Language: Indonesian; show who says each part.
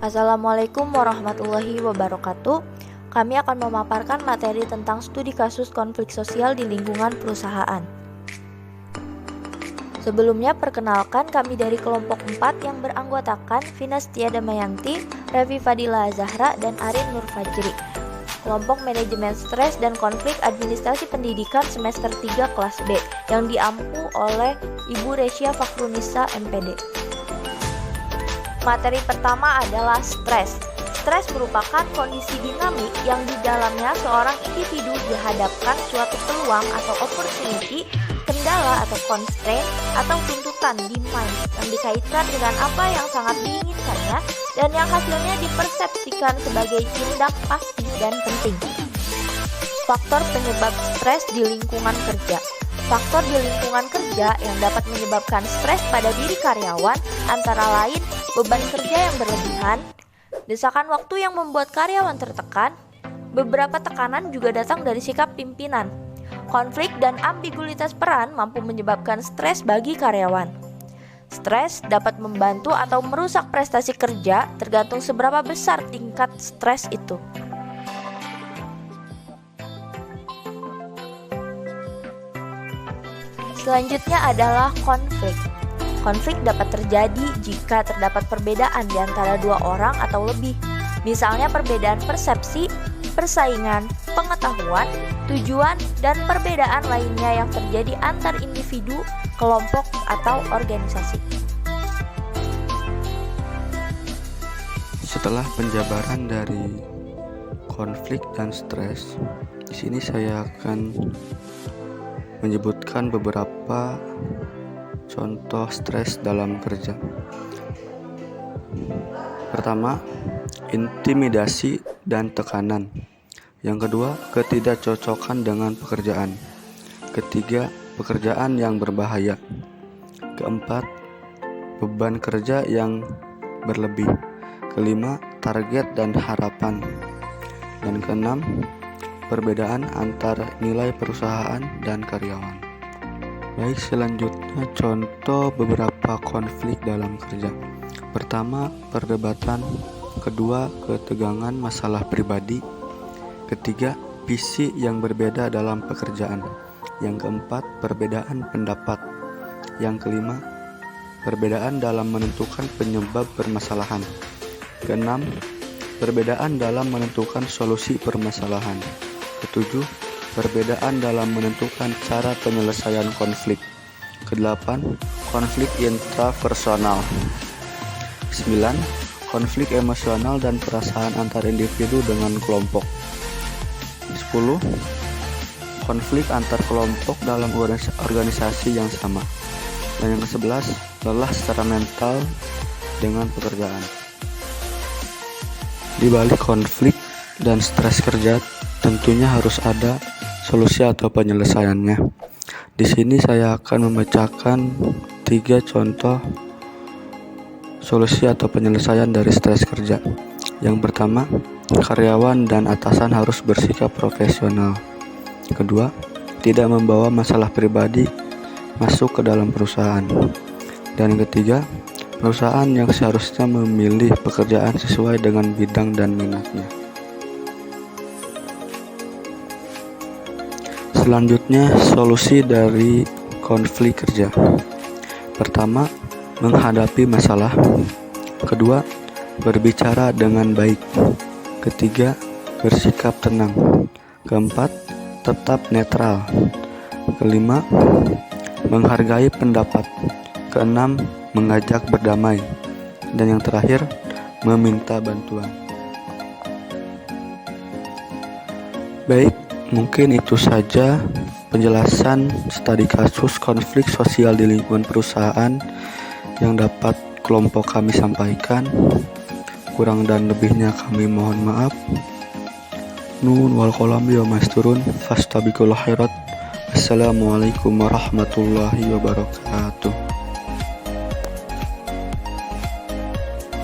Speaker 1: Assalamualaikum warahmatullahi wabarakatuh. Kami akan memaparkan materi tentang studi kasus konflik sosial di lingkungan perusahaan. Sebelumnya perkenalkan, kami dari kelompok 4 yang beranggotakan Vina Setia Damayanti, Revi Fadila Zahra, dan Arin Nur Fajri. Kelompok Manajemen Stres dan Konflik Administrasi Pendidikan semester 3 kelas B yang diampu oleh Ibu Resya Fakhrunisa MPD. Materi pertama adalah stres. Stres merupakan kondisi dinamik yang di dalamnya seorang individu dihadapkan suatu peluang atau opportunity, kendala atau constraint atau tuntutan demand yang dikaitkan dengan apa yang sangat diinginkannya dan yang hasilnya dipersepsikan sebagai tindak pasti dan penting. Faktor penyebab stres di lingkungan kerja. Faktor di lingkungan kerja yang dapat menyebabkan stres pada diri karyawan antara lain beban kerja yang berlebihan, desakan waktu yang membuat karyawan tertekan, beberapa tekanan juga datang dari sikap pimpinan. Konflik dan ambiguitas peran mampu menyebabkan stres bagi karyawan. Stres dapat membantu atau merusak prestasi kerja tergantung seberapa besar tingkat stres itu. Selanjutnya adalah konflik. Konflik dapat terjadi jika terdapat perbedaan di antara dua orang atau lebih. Misalnya perbedaan persepsi, persaingan, pengetahuan, tujuan, dan perbedaan lainnya yang terjadi antar individu, kelompok, atau organisasi.
Speaker 2: Setelah penjabaran dari konflik dan stres, di sini saya akan menyebutkan beberapa contoh stres dalam kerja. Pertama, intimidasi dan tekanan. Yang kedua, ketidakcocokan dengan pekerjaan. Ketiga, pekerjaan yang berbahaya. Keempat, beban kerja yang berlebih. Kelima, target dan harapan. Dan keenam, perbedaan antar nilai perusahaan dan karyawan. Baik, selanjutnya contoh beberapa konflik dalam kerja. Pertama, perdebatan. Kedua, ketegangan masalah pribadi. Ketiga, visi yang berbeda dalam pekerjaan. Yang keempat, perbedaan pendapat. Yang kelima, perbedaan dalam menentukan penyebab permasalahan. Keenam, perbedaan dalam menentukan solusi permasalahan. Ketujuh, perbedaan dalam menentukan cara penyelesaian konflik. Kedelapan, konflik intrapersonal. 9. Konflik emosional dan perasaan antar individu dengan kelompok. 10. Konflik antar kelompok dalam organisasi yang sama. Dan yang ke-11, lelah secara mental dengan pekerjaan. Di balik konflik dan stres kerja, tentunya harus ada solusi atau penyelesaiannya. Di sini saya akan membacakan 3 contoh solusi atau penyelesaian dari stres kerja. Yang pertama, karyawan dan atasan harus bersikap profesional. Kedua, tidak membawa masalah pribadi masuk ke dalam perusahaan. Dan ketiga, perusahaan yang seharusnya memilih pekerjaan sesuai dengan bidang dan minatnya. Selanjutnya, solusi dari konflik kerja. Pertama, menghadapi masalah. Kedua, berbicara dengan baik. Ketiga, bersikap tenang. Keempat, tetap netral. Kelima, menghargai pendapat. Keenam, mengajak berdamai. Dan yang terakhir, meminta bantuan. Baik, mungkin itu saja penjelasan studi kasus konflik sosial di lingkungan perusahaan yang dapat kelompok kami sampaikan. Kurang dan lebihnya kami mohon maaf. Nun wal qalami wa masturun fastabiqul khairat. Assalamualaikum warahmatullahi wabarakatuh.